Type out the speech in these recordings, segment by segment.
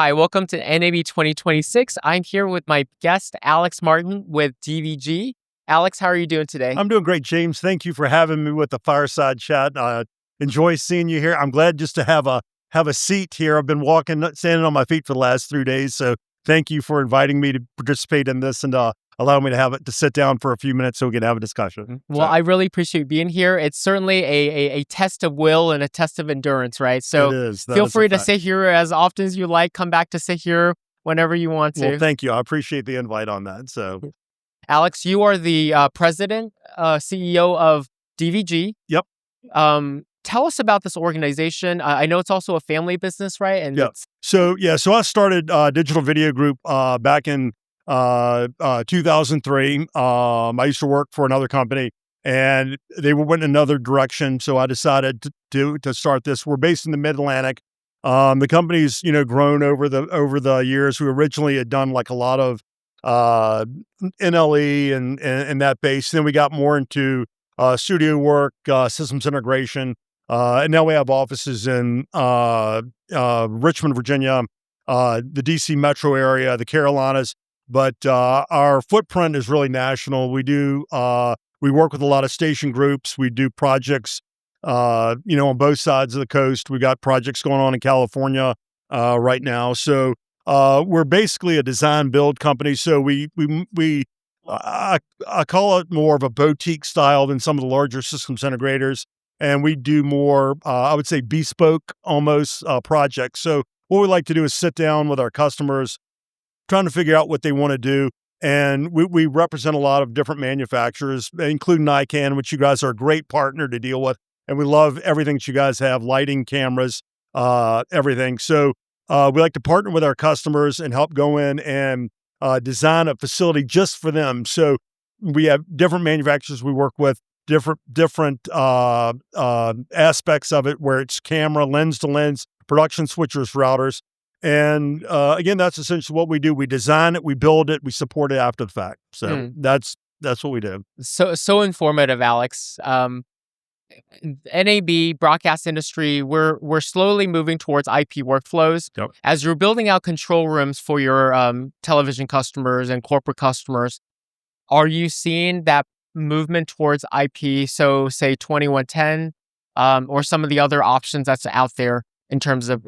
Hi, welcome to NAB 2026. I'm here with my guest, Alex Martin with DVG. Alex, how are you doing today? I'm doing great, James. Thank you for having me with the fireside chat. Enjoy seeing you here. I'm glad just to have a seat here. I've been standing on my feet for the last 3 days. So thank you for inviting me to participate in this and allow me to sit down for a few minutes so we can have a discussion. Well, I really appreciate you being here. It's certainly a test of will and a test of endurance, right? So it is. Feel free to sit here as often as you like. Come back to sit here whenever you want to. Well, thank you. I appreciate the invite on that. So, Alex, you are the president, CEO of DVG. Yep. Tell us about this organization. I know it's also a family business, right? And So I started Digital Video Group back in 2003. I used to work for another company, and they went in another direction. So I decided to start this. We're based in the Mid-Atlantic. The company's grown over the years. We originally had done like a lot of NLE and that base. Then we got more into studio work, systems integration, and now we have offices in Richmond, Virginia, the DC metro area, the Carolinas. But our footprint is really national. We work with a lot of station groups. We do projects, on both sides of the coast. We got projects going on in California right now. So we're basically a design build company. So I call it more of a boutique style than some of the larger systems integrators. And we do more, I would say, bespoke almost projects. So what we like to do is sit down with our customers, trying to figure out what they want to do. And we represent a lot of different manufacturers, including Ikan, which you guys are a great partner to deal with. And we love everything that you guys have, lighting, cameras, everything. So we like to partner with our customers and help go in and design a facility just for them. So we have different manufacturers we work with, different aspects of it, where it's camera, lens to lens, production switchers, routers. And again, that's essentially what we do. We design it, we build it, we support it after the fact. So that's what we do. So informative, Alex. NAB broadcast industry, we're slowly moving towards IP workflows. Yep. As you're building out control rooms for your television customers and corporate customers, are you seeing that movement towards IP? So say 2110 or some of the other options that's out there in terms of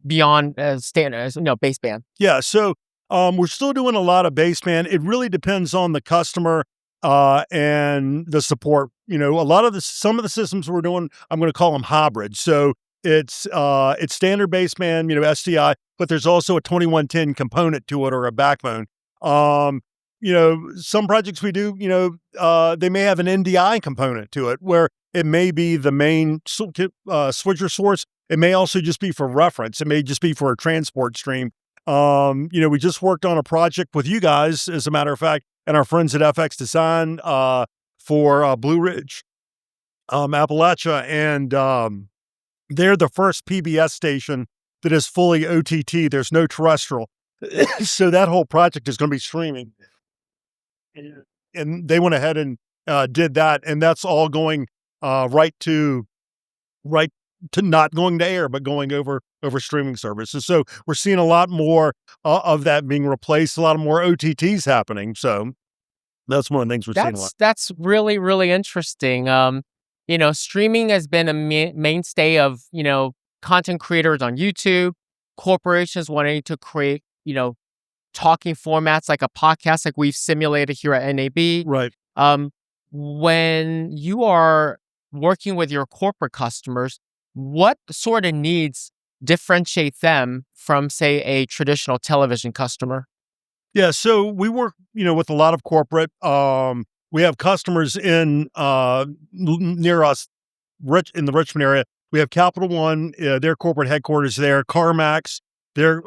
beyond standards, baseband. Yeah, so we're still doing a lot of baseband. It really depends on the customer and the support. Some of the systems we're doing, I'm going to call them hybrid. So it's standard baseband, SDI, but there's also a 2110 component to it, or a backbone. Some projects we do, they may have an NDI component to it, where it may be the main switcher source. It may also just be for reference. It may just be for a transport stream. We just worked on a project with you guys, as a matter of fact, and our friends at FX Design for Blue Ridge, Appalachia. And they're the first PBS station that is fully OTT. There's no terrestrial. So that whole project is going to be streaming. And they went ahead and did that. And that's all going right to not going to air, but going over streaming services. So we're seeing a lot more of that being replaced, a lot of more OTTs happening. So that's one of the things we're seeing a lot. That's really, really interesting. Streaming has been a mainstay of, content creators on YouTube, corporations wanting to create, talking formats like a podcast, like we've simulated here at NAB. Right. When you are working with your corporate customers, what sort of needs differentiate them from, say, a traditional television customer? Yeah, so we work, with a lot of corporate. We have customers in near us, in the Richmond area. We have Capital One, their corporate headquarters there. CarMax, their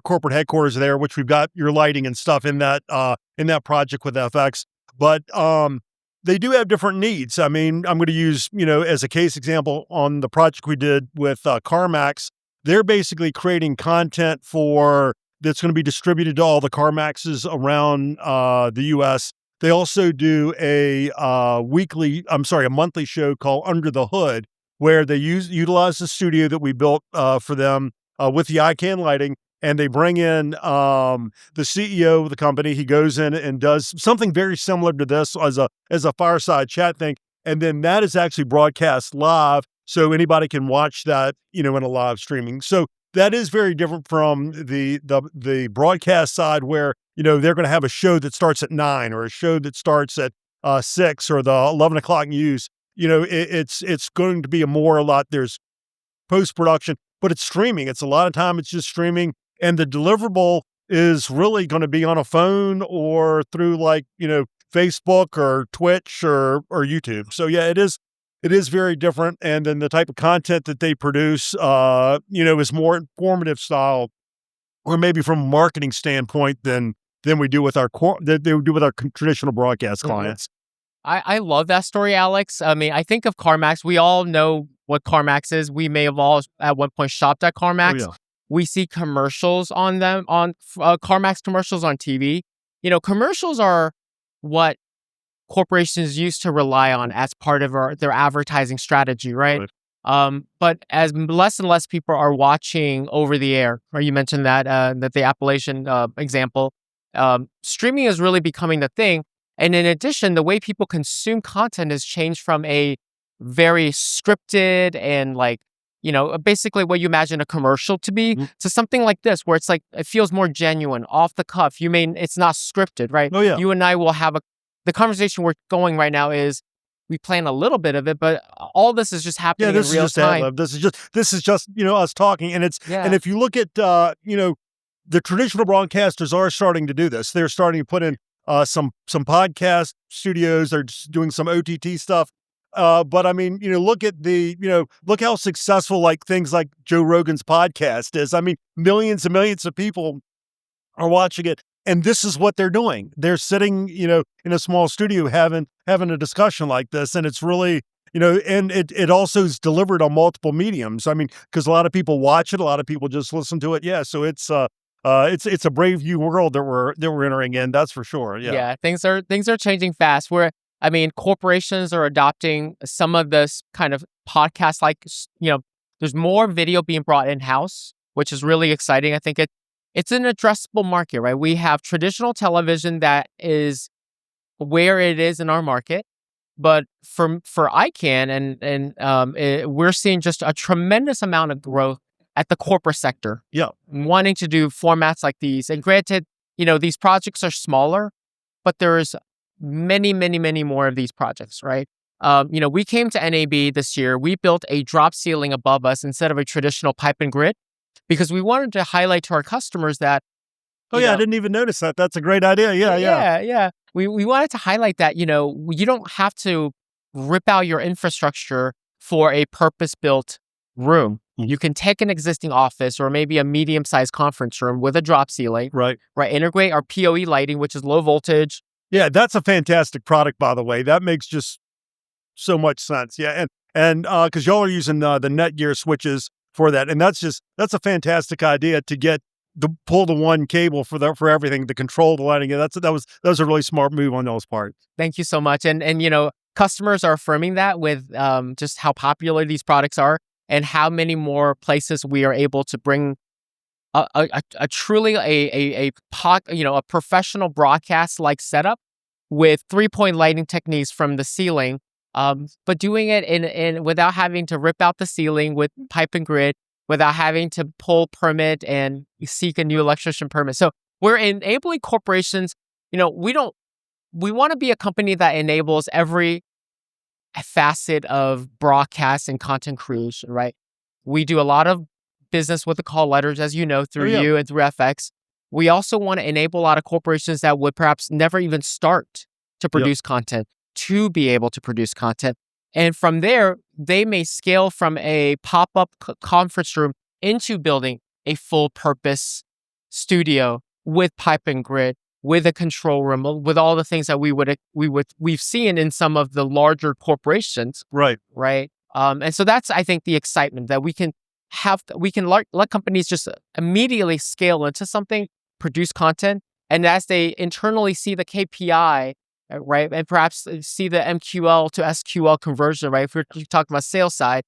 corporate headquarters there, which we've got your lighting and stuff in that project with FX. But they do have different needs. I mean, I'm going to use, as a case example on the project we did with CarMax. They're basically creating content that's going to be distributed to all the CarMaxes around the U.S. They also do a monthly show called Under the Hood, where they utilize the studio that we built for them with the Ikan lighting, and they bring in the CEO of the company. He goes in and does something very similar to this as a fireside chat thing, and then that is actually broadcast live, so anybody can watch that, in a live streaming. So that is very different from the broadcast side, where they're going to have a show that starts at 9 or a show that starts at 6 or the 11 o'clock news. It's going to be a lot. There's post production, but it's streaming. It's a lot of time. It's just streaming, and the deliverable is really going to be on a phone or through Facebook or Twitch or YouTube. So yeah, it is very different. And then the type of content that they produce, is more informative style, or maybe from a marketing standpoint than we do with our that they would do with our traditional broadcast clients. I love that story, Alex. I mean, I think of CarMax. We all know what CarMax is. We may have all at one point shopped at CarMax. Oh, yeah. We see commercials on them, on CarMax commercials on TV. Commercials are what corporations used to rely on as part of their advertising strategy, right? But as less and less people are watching over the air, right? You mentioned that the Appalachian example, streaming is really becoming the thing. And in addition, the way people consume content has changed from a very scripted and basically what you imagine a commercial to be, to something like this, where it's it feels more genuine, off the cuff. It's not scripted, right? Oh, yeah. You and I will have the conversation we're going right now is we plan a little bit of it, but all this is just happening in real time. This is just us talking, and and if you look at the traditional broadcasters are starting to do this. They're starting to put in some podcast studios. They're just doing some OTT stuff. But I mean, look at look how successful things like Joe Rogan's podcast is. I mean, millions and millions of people are watching it. And this is what they're doing. They're sitting, in a small studio having a discussion like this. And it's really, and it also is delivered on multiple mediums. I mean, because a lot of people watch it, a lot of people just listen to it. Yeah. So it's a brave new world that we're entering in. That's for sure. Yeah. Yeah. Things are changing fast. Corporations are adopting some of this kind of podcast, there's more video being brought in-house, which is really exciting. I think it's an addressable market, right? We have traditional television that is where it is in our market, but for Ican we're seeing just a tremendous amount of growth at the corporate sector. Yeah, wanting to do formats like these. And granted, these projects are smaller, but there's many, many, many more of these projects, right? We came to NAB this year. We built a drop ceiling above us instead of a traditional pipe and grid, because we wanted to highlight to our customers that. I didn't even notice that. That's a great idea. Yeah. We wanted to highlight that, you don't have to rip out your infrastructure for a purpose-built room. You can take an existing office or maybe a medium-sized conference room with a drop ceiling. Right. Integrate our PoE lighting, which is low voltage. Yeah, that's a fantastic product, by the way. That makes just so much sense. Yeah, and because y'all are using the Netgear switches for that, and that's a fantastic idea to pull the one cable for everything to control the lighting. Yeah, that was a really smart move on y'all's part. Thank you so much. And customers are affirming that with just how popular these products are and how many more places we are able to bring a truly a professional broadcast like setup with 3-point lighting techniques from the ceiling, but doing it in without having to rip out the ceiling with pipe and grid, without having to pull permit and seek a new electrician permit. So we're enabling corporations. We want to be a company that enables every facet of broadcast and content creation, right? We do a lot of business with the call letters, as you know, through you and through FX. We also want to enable a lot of corporations that would perhaps never even start to produce content to be able to produce content. And from there, they may scale from a pop-up conference room into building a full-purpose studio with pipe and grid, with a control room, with all the things that we've seen in some of the larger corporations. Right. And so that's, I think, the excitement that we can let companies just immediately scale into something, produce content, and as they internally see the KPI, right, and perhaps see the MQL to SQL conversion, right, if we're talking about sales side,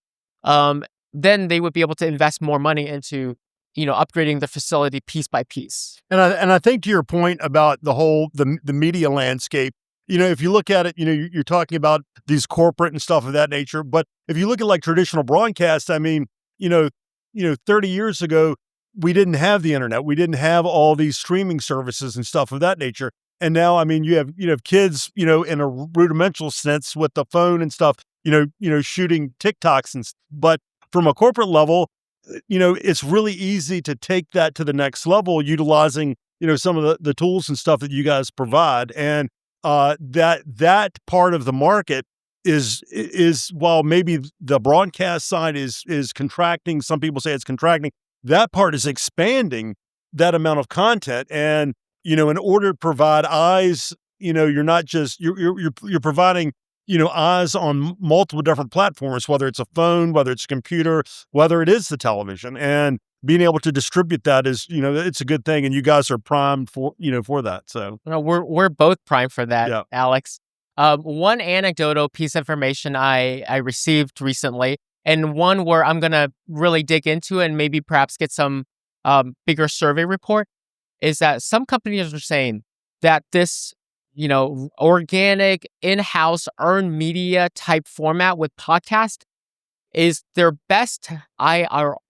then they would be able to invest more money into upgrading the facility piece by piece. And I think to your point about the media landscape, if you look at it, you're talking about these corporate and stuff of that nature. But if you look at like traditional broadcast, I mean, 30 years ago, we didn't have the internet. We didn't have all these streaming services and stuff of that nature. And now, I mean, you have kids, in a rudimental sense with the phone and stuff, shooting TikToks but from a corporate level, it's really easy to take that to the next level utilizing, some of the tools and stuff that you guys provide. And that part of the market is while maybe the broadcast side is contracting, some people say it's contracting, that part is expanding that amount of content. And, in order to provide eyes, you're not just, you're providing, eyes on multiple different platforms, whether it's a phone, whether it's a computer, whether it is the television, and being able to distribute that is, it's a good thing. And you guys are primed for that. So we're both primed for that, yeah. Alex. One anecdotal piece of information I received recently, and one where I'm going to really dig into and maybe perhaps get some bigger survey report, is that some companies are saying that this, organic in-house earned media type format with podcast is their best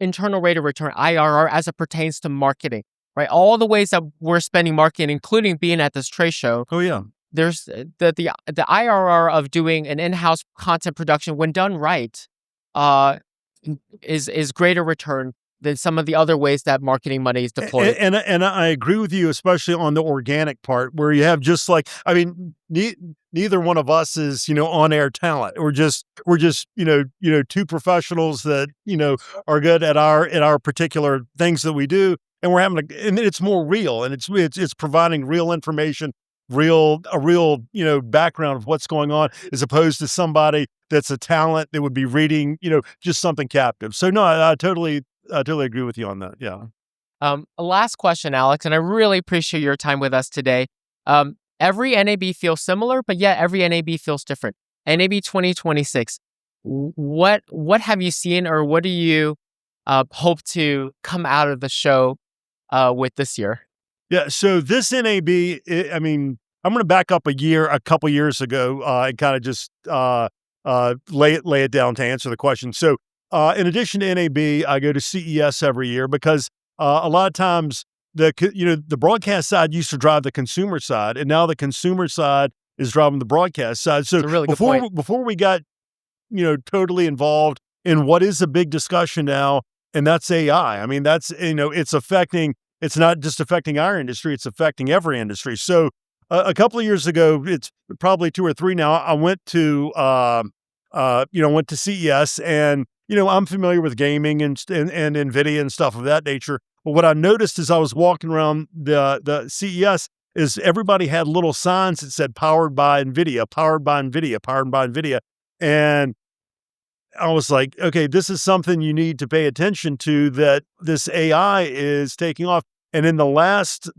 internal rate of return, IRR, as it pertains to marketing, right? All the ways that we're spending marketing, including being at this trade show. Oh yeah. There's the IRR of doing an in-house content production when done right, is greater return than some of the other ways that marketing money is deployed. And I agree with you, especially on the organic part, where you have just like, I mean, neither one of us is, on air talent. We're just, two professionals that, are good at our particular things that we do. And we're and it's more real, and it's providing real information, a real, background of what's going on, as opposed to somebody that's a talent that would be reading, just something captive. So no, I totally agree with you on that. Yeah. Last question, Alex, and I really appreciate your time with us today. Every NAB feels similar, but yet every NAB feels different. NAB 2026, what have you seen, or what do you hope to come out of the show with this year? Yeah. So this NAB, I mean, I'm going to back up a couple years ago, and kind of just lay it down to answer the question. So in addition to NAB, I go to CES every year because a lot of times the broadcast side used to drive the consumer side, and now the consumer side is driving the broadcast side. So That's a really good point. Before we got totally involved in what is a big discussion now, and that's AI. I mean, that's it's not just affecting our industry; it's affecting every industry. So a couple of years ago, it's probably 2 or 3 now, I went to CES, and I'm familiar with gaming and NVIDIA and stuff of that nature. But what I noticed as I was walking around the CES is everybody had little signs that said "Powered by NVIDIA," "Powered by NVIDIA," "Powered by NVIDIA," and I was like, okay, this is something you need to pay attention to, that this AI is taking off. And in the last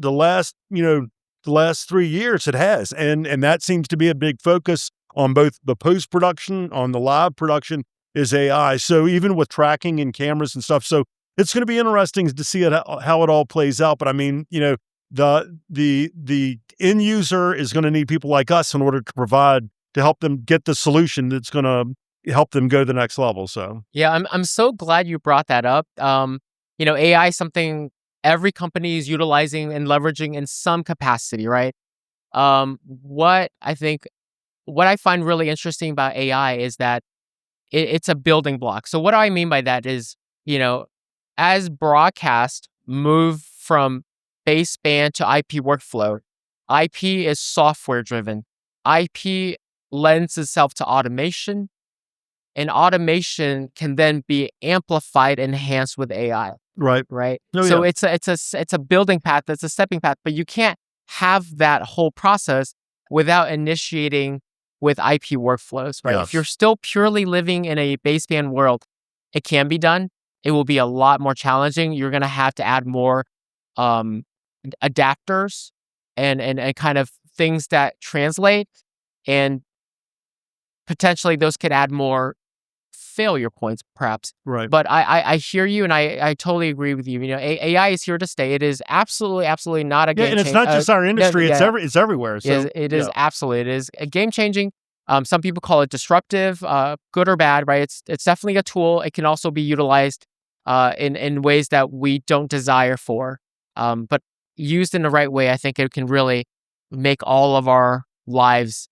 3 years, it has. And that seems to be a big focus on both the post-production, on the live production, is AI. So even with tracking and cameras and stuff. So it's going to be interesting to see how it all plays out. But I mean, the end user is going to need people like us in order to help them get the solution that's going to help them go to the next level. So yeah, I'm so glad you brought that up. AI is something every company is utilizing and leveraging in some capacity, right? What I find really interesting about AI is that it's a building block. So what do I mean by that is, as broadcast move from baseband to IP workflow, IP is software driven. IP lends itself to automation, and automation can then be amplified, enhanced with AI. right. Right. Oh, So yeah. it's a building path. It's a stepping path, but you can't have that whole process without initiating with IP workflows, right? If Yes. you're still purely living in a baseband world, it can be done. It will be a lot more challenging. You're going to have to add more adapters and kind of things that translate, and potentially those could add more failure points, perhaps. Right. But I hear you, and I totally agree with you. AI is here to stay. It is absolutely not a Yeah, game and it's changer. not just our industry; it's yeah, it's everywhere. So it is absolutely, it is a game changing. Some people call it disruptive, good or bad, right? It's definitely a tool. It can also be utilized in ways that we don't desire for. But used in the right way, I think it can really make all of our lives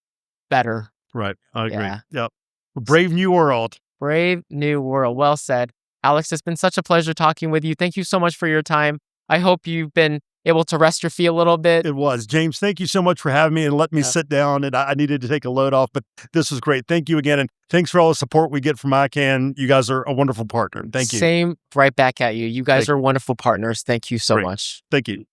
better. right, I agree. Yeah. Yep. Brave new world. Brave new world. Well said. Alex, it's been such a pleasure talking with you. Thank you so much for your time. I hope you've been able to rest your feet a little bit. It was. James, thank you so much for having me and let me sit down. And I needed to take a load off, but this was great. Thank you again. And thanks for all the support we get from Ikan. You guys are a wonderful partner. Thank you. Same right back at you. You guys are wonderful partners. Thank you so Great. much. Thank you.